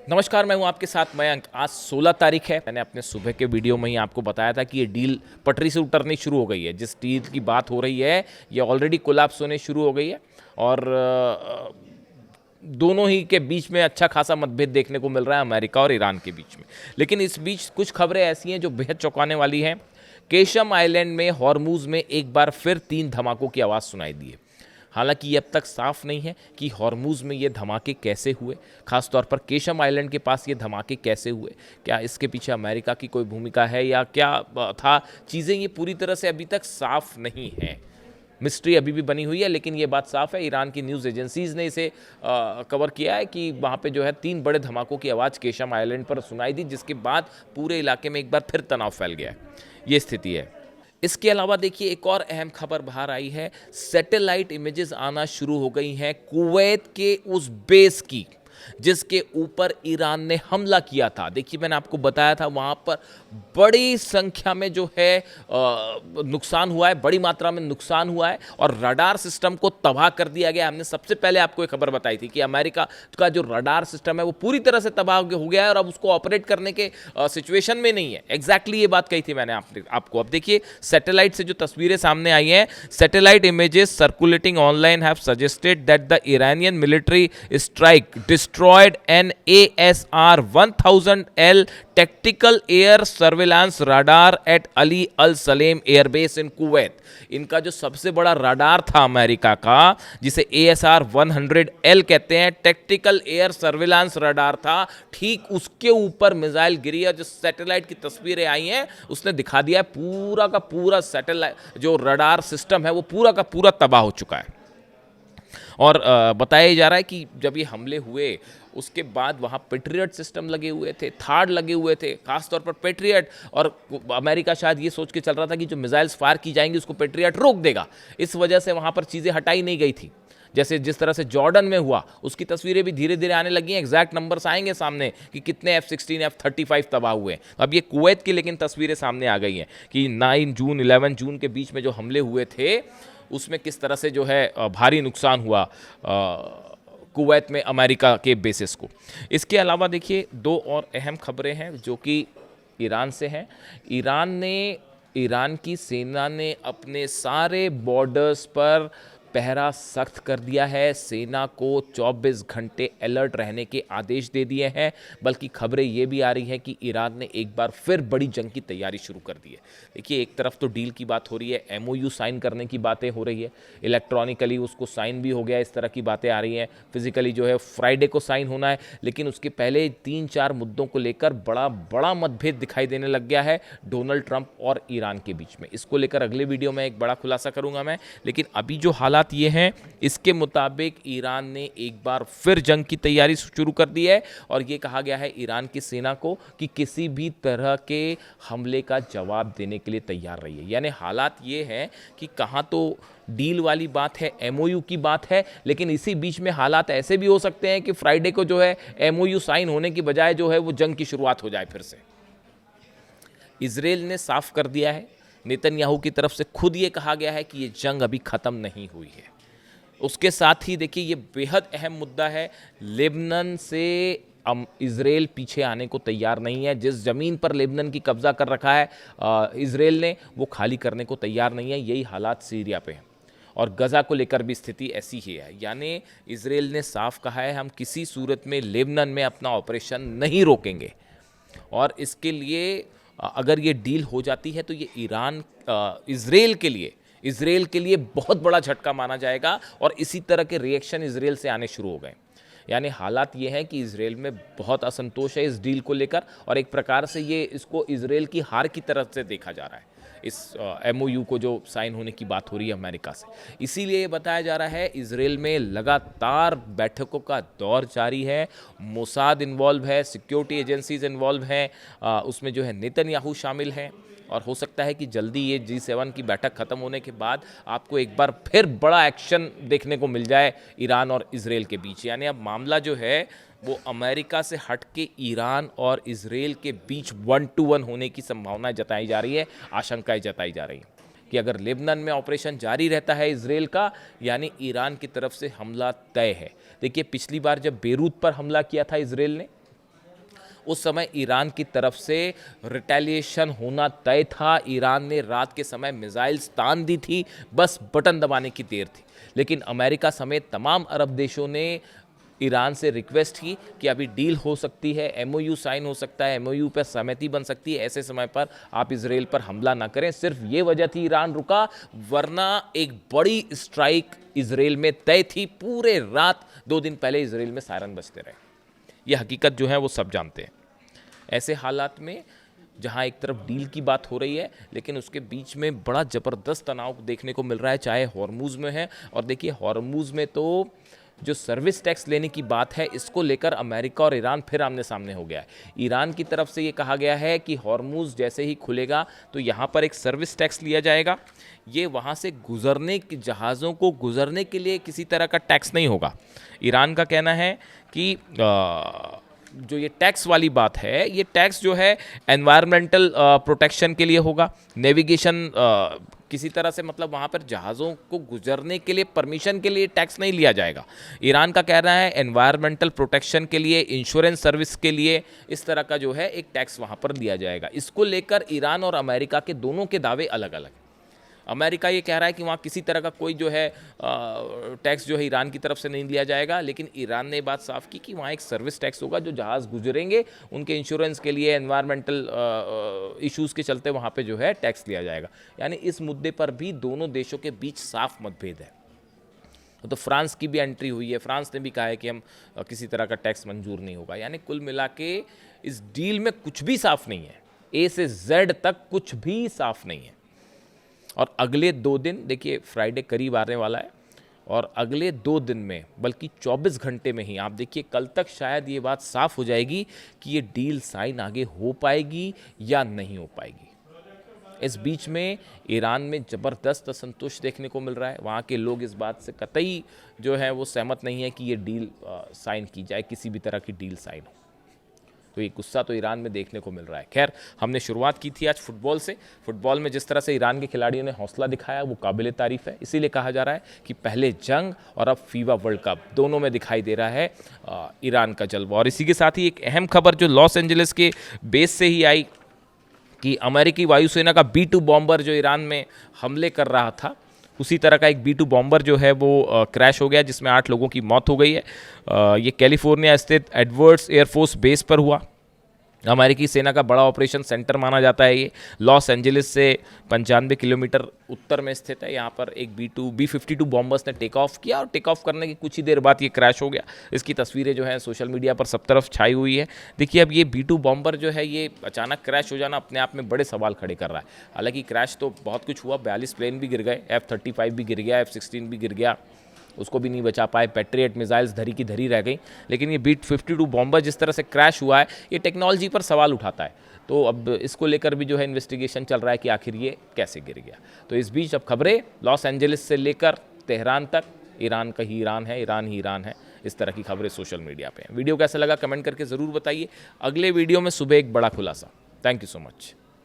नमस्कार, मैं हूं आपके साथ मयंक। आज 16 तारीख है। मैंने अपने सुबह के वीडियो में ही आपको बताया था कि ये डील पटरी से उतरनी शुरू हो गई है। जिस डील की बात हो रही है ये ऑलरेडी कोलैप्स होने शुरू हो गई है और दोनों ही के बीच में अच्छा खासा मतभेद देखने को मिल रहा है, अमेरिका और ईरान के बीच में। लेकिन इस बीच कुछ खबरें ऐसी हैं जो बेहद चौंकाने वाली हैं। केशम आइलैंड में हॉर्मूज में एक बार फिर 3 धमाकों की आवाज़ सुनाई दी है। हालांकि ये अब तक साफ नहीं है कि हॉर्मूज में ये धमाके कैसे हुए, खासतौर पर केशम आइलैंड के पास ये धमाके कैसे हुए। क्या इसके पीछे अमेरिका की कोई भूमिका है या क्या था? चीज़ें ये पूरी तरह से अभी तक साफ नहीं है। मिस्ट्री अभी भी बनी हुई है, लेकिन ये बात साफ है, ईरान की न्यूज़ एजेंसीज ने इसे कवर किया है कि वहाँ पे जो है 3 बड़े धमाकों की आवाज़ केशम आइलैंड पर सुनाई दी, जिसके बाद पूरे इलाके में एक बार फिर तनाव फैल गया है। ये स्थिति है। इसके अलावा देखिए एक और अहम खबर बाहर आई है। सैटेलाइट इमेजेस आना शुरू हो गई हैं कुवैत के उस बेस की जिसके ऊपर ईरान ने हमला किया था। देखिए मैंने आपको बताया था वहाँ पर बड़ी संख्या में जो है नुकसान हुआ है, बड़ी मात्रा में नुकसान हुआ है और रडार सिस्टम को तबाह कर दिया गया। हमने सबसे पहले आपको एक खबर बताई थी कि अमेरिका का जो रडार सिस्टम है वो पूरी तरह से तबाह हो गया है और अब उसको ऑपरेट करने के सिचुएशन में नहीं है। एग्जैक्टली ये बात कही थी मैंने आपको। अब देखिए सैटेलाइट से जो तस्वीरें सामने आई हैं, satellite images circulating online have suggested that the Iranian military strike destroyed an ASR 1000L tactical air surveillance radar at Ali Al Salem Air Base in Kuwait। इनका जो सबसे बड़ा रडार था अमेरिका का, जिसे ASR 100L कहते हैं, tactical air surveillance radar था, ठीक उसके ऊपर मिसाइल गिरी। और जो सैटेलाइट की तस्वीरें आई हैं उसने दिखा दिया है पूरा का पूरा सैटेलाइट जो रडार सिस्टम है वो पूरा का पूरा तबाह हो चुका है। और बताया जा रहा है कि जब ये हमले हुए उसके बाद वहाँ पेट्रियट सिस्टम लगे हुए थे, थार्ड लगे हुए थे, खासतौर पर पेट्रियट। और अमेरिका शायद ये सोच के चल रहा था कि जो मिसाइल्स फायर की जाएंगी उसको पेट्रियट रोक देगा, इस वजह से वहाँ पर चीज़ें हटाई नहीं गई थी। जैसे जिस तरह से जॉर्डन में हुआ उसकी तस्वीरें भी धीरे धीरे आने लगी हैं, एग्जैक्ट नंबर्स आएंगे सामने कि कितने F-16 F-35 तबाह हुए। अब ये कुवैत की लेकिन तस्वीरें सामने आ गई हैं कि 9 जून 11 जून के बीच में जो हमले हुए थे उसमें किस तरह से जो है भारी नुकसान हुआ कुवैत में अमेरिका के बेसिस को। इसके अलावा देखिए 2 और अहम खबरें हैं जो कि ईरान से हैं। ईरान की सेना ने अपने सारे बॉर्डर्स पर पहरा सख्त कर दिया है। सेना को 24 घंटे अलर्ट रहने के आदेश दे दिए हैं। बल्कि खबरें ये भी आ रही हैं कि ईरान ने एक बार फिर बड़ी जंग की तैयारी शुरू कर दी है। देखिए एक तरफ तो डील की बात हो रही है, MOU साइन करने की बातें हो रही है, इलेक्ट्रॉनिकली उसको साइन भी हो गया, इस तरह की बातें आ रही हैं। फिजिकली जो है फ्राइडे को साइन होना है, लेकिन उसके पहले 3-4 मुद्दों को लेकर बड़ा बड़ा मतभेद दिखाई देने लग गया है डोनाल्ड ट्रंप और ईरान के बीच में। इसको लेकर अगले वीडियो में एक बड़ा खुलासा करूंगा मैं। लेकिन अभी जो हालात ये हैं, इसके मुताबिक ईरान ने एक बार फिर जंग की तैयारी शुरू कर दी है और ये कहा गया है ईरान की सेना को कि किसी भी तरह के हमले का जवाब देने के लिए तैयार रहिए। यानी हालात ये हैं कि कहाँ तो डील वाली बात है, MOU की बात है, लेकिन इसी बीच में हालात ऐसे भी हो सकते हैं कि फ्राइडे को जो है MOU साइन होने की बजाय जो है वो जंग की शुरुआत हो जाए फिर से। इजराइल ने साफ कर दिया है, नेतन्याहू की तरफ से खुद ये कहा गया है कि ये जंग अभी ख़त्म नहीं हुई है। उसके साथ ही देखिए ये बेहद अहम मुद्दा है, लेबनान से इजराइल पीछे आने को तैयार नहीं है। जिस ज़मीन पर लेबनान की कब्जा कर रखा है इजराइल ने, वो खाली करने को तैयार नहीं है। यही हालात सीरिया पे हैं और गज़ा को लेकर भी स्थिति ऐसी ही है। यानी इजराइल ने साफ कहा है हम किसी सूरत में लेबनान में अपना ऑपरेशन नहीं रोकेंगे और इसके लिए अगर ये डील हो जाती है तो ये इजराइल के लिए बहुत बड़ा झटका माना जाएगा और इसी तरह के रिएक्शन इजराइल से आने शुरू हो गए। यानी हालात ये हैं कि इजराइल में बहुत असंतोष है इस डील को लेकर और एक प्रकार से ये इसको इजराइल की हार की तरफ से देखा जा रहा है, इस MOU को जो साइन होने की बात हो रही है अमेरिका से। इसीलिए ये बताया जा रहा है इजराइल में लगातार बैठकों का दौर जारी है, मोसाद इन्वॉल्व है, सिक्योरिटी एजेंसीज इन्वॉल्व हैं, उसमें जो है नेतन्याहू शामिल हैं और हो सकता है कि जल्दी ये G7 की बैठक ख़त्म होने के बाद आपको एक बार फिर बड़ा एक्शन देखने को मिल जाए ईरान और इजराइल के बीच। यानी अब मामला जो है वो अमेरिका से हट के ईरान और इजराइल के बीच 1-to-1 होने की संभावनाएं जताई जा रही है, आशंकाएं जताई जा रही हैं कि अगर लेबनान में ऑपरेशन जारी रहता है इजराइल का, यानी ईरान की तरफ से हमला तय है। देखिए पिछली बार जब बेरूत पर हमला किया था इजराइल ने, उस समय ईरान की तरफ से रिटेलिएशन होना तय था। ईरान ने रात के समय मिसाइल्स तान दी थी, बस बटन दबाने की देर थी। लेकिन अमेरिका समेत तमाम अरब देशों ने ईरान से रिक्वेस्ट की कि अभी डील हो सकती है, एमओयू साइन हो सकता है, एमओयू पर सहमति बन सकती है, ऐसे समय पर आप इजराइल पर हमला ना करें। सिर्फ ये वजह थी ईरान रुका, वरना एक बड़ी स्ट्राइक इजराइल में तय थी। पूरे रात 2 दिन पहले इजराइल में सायरन बजते रहे। यह हकीकत जो है वो सब जानते हैं। ऐसे हालात में जहां एक तरफ डील की बात हो रही है, लेकिन उसके बीच में बड़ा ज़बरदस्त तनाव देखने को मिल रहा है, चाहे हॉर्मुज़ में है। और देखिए हॉर्मुज़ में तो जो सर्विस टैक्स लेने की बात है, इसको लेकर अमेरिका और ईरान फिर आमने सामने हो गया है। ईरान की तरफ से ये कहा गया है कि हॉर्मुज़ जैसे ही खुलेगा तो यहाँ पर एक सर्विस टैक्स लिया जाएगा। ये वहाँ से गुजरने की जहाज़ों को गुजरने के लिए किसी तरह का टैक्स नहीं होगा। ईरान का कहना है कि जो ये टैक्स वाली बात है, ये टैक्स जो है एनवायरमेंटल प्रोटेक्शन के लिए होगा। नेविगेशन किसी तरह से मतलब वहाँ पर जहाज़ों को गुजरने के लिए परमिशन के लिए टैक्स नहीं लिया जाएगा। ईरान का कहना है एनवायरमेंटल प्रोटेक्शन के लिए, इंश्योरेंस सर्विस के लिए इस तरह का जो है एक टैक्स वहाँ पर दिया जाएगा। इसको लेकर ईरान और अमेरिका के दोनों के दावे अलग अलग। अमेरिका ये कह रहा है कि वहाँ किसी तरह का कोई जो है टैक्स जो है ईरान की तरफ से नहीं लिया जाएगा, लेकिन ईरान ने बात साफ की कि वहाँ एक सर्विस टैक्स होगा। जो जहाज़ गुजरेंगे उनके इंश्योरेंस के लिए, एनवायरमेंटल इश्यूज़ के चलते वहाँ पे जो है टैक्स लिया जाएगा। यानी इस मुद्दे पर भी दोनों देशों के बीच साफ मतभेद है। तो फ्रांस की भी एंट्री हुई है। फ्रांस ने भी कहा है कि हम किसी तरह का टैक्स मंजूर नहीं होगा। यानी कुल मिला के इस डील में कुछ भी साफ नहीं है, ए से जेड तक कुछ भी साफ नहीं है। और अगले 2 दिन, देखिए फ्राइडे करीब आने वाला है, और अगले 2 दिन में बल्कि 24 घंटे में ही आप देखिए कल तक शायद ये बात साफ हो जाएगी कि ये डील साइन आगे हो पाएगी या नहीं हो पाएगी। इस बीच में ईरान में ज़बरदस्त असंतोष देखने को मिल रहा है। वहाँ के लोग इस बात से कतई जो है वो सहमत नहीं है कि ये डील साइन की जाए, किसी भी तरह की डील साइन हो। तो ये गुस्सा तो ईरान में देखने को मिल रहा है। खैर, हमने शुरुआत की थी आज फुटबॉल से। फुटबॉल में जिस तरह से ईरान के खिलाड़ियों ने हौसला दिखाया वो काबिल तारीफ़ है। इसीलिए कहा जा रहा है कि पहले जंग और अब फीफा वर्ल्ड कप, दोनों में दिखाई दे रहा है ईरान का जलवा। और इसी के साथ ही एक अहम खबर जो लॉस एंजलिस के बेस से ही आई कि अमेरिकी वायुसेना का B-2 बॉम्बर जो ईरान में हमले कर रहा था, उसी तरह का एक B-2 बॉम्बर जो है वो क्रैश हो गया, जिसमें 8 लोगों की मौत हो गई है। ये कैलिफोर्निया स्थित एडवर्ड्स एयरफोर्स बेस पर हुआ। अमेरिकी सेना का बड़ा ऑपरेशन सेंटर माना जाता है। ये लॉस एंजलिस से 95 किलोमीटर उत्तर में स्थित है। यहाँ पर एक B-52 बॉम्बर्स ने टेक ऑफ किया और टेक ऑफ करने की कुछ ही देर बाद ये क्रैश हो गया। इसकी तस्वीरें जो हैं सोशल मीडिया पर सब तरफ छाई हुई है। देखिए, अब ये B-2 बॉम्बर जो है ये अचानक क्रैश हो जाना अपने आप में बड़े सवाल खड़े कर रहा है। हालांकि क्रैश तो बहुत कुछ हुआ, 42 प्लेन भी गिर गए, F-35 भी गिर गया, F-16 भी गिर गया, उसको भी नहीं बचा पाए। पैट्रियट मिसाइल्स धरी की धरी रह गई। लेकिन ये B-52 बॉम्बर जिस तरह से क्रैश हुआ है, ये टेक्नोलॉजी पर सवाल उठाता है। तो अब इसको लेकर भी जो है इन्वेस्टिगेशन चल रहा है कि आखिर ये कैसे गिर गया। तो इस बीच अब खबरें लॉस एंजलिस से लेकर तेहरान तक, ईरान का ही ईरान है, ईरान ही ईरान है, इस तरह की खबरें सोशल मीडिया पे हैं। वीडियो कैसा लगा कमेंट करके ज़रूर बताइए। अगले वीडियो में सुबह एक बड़ा खुलासा। Thank you so much.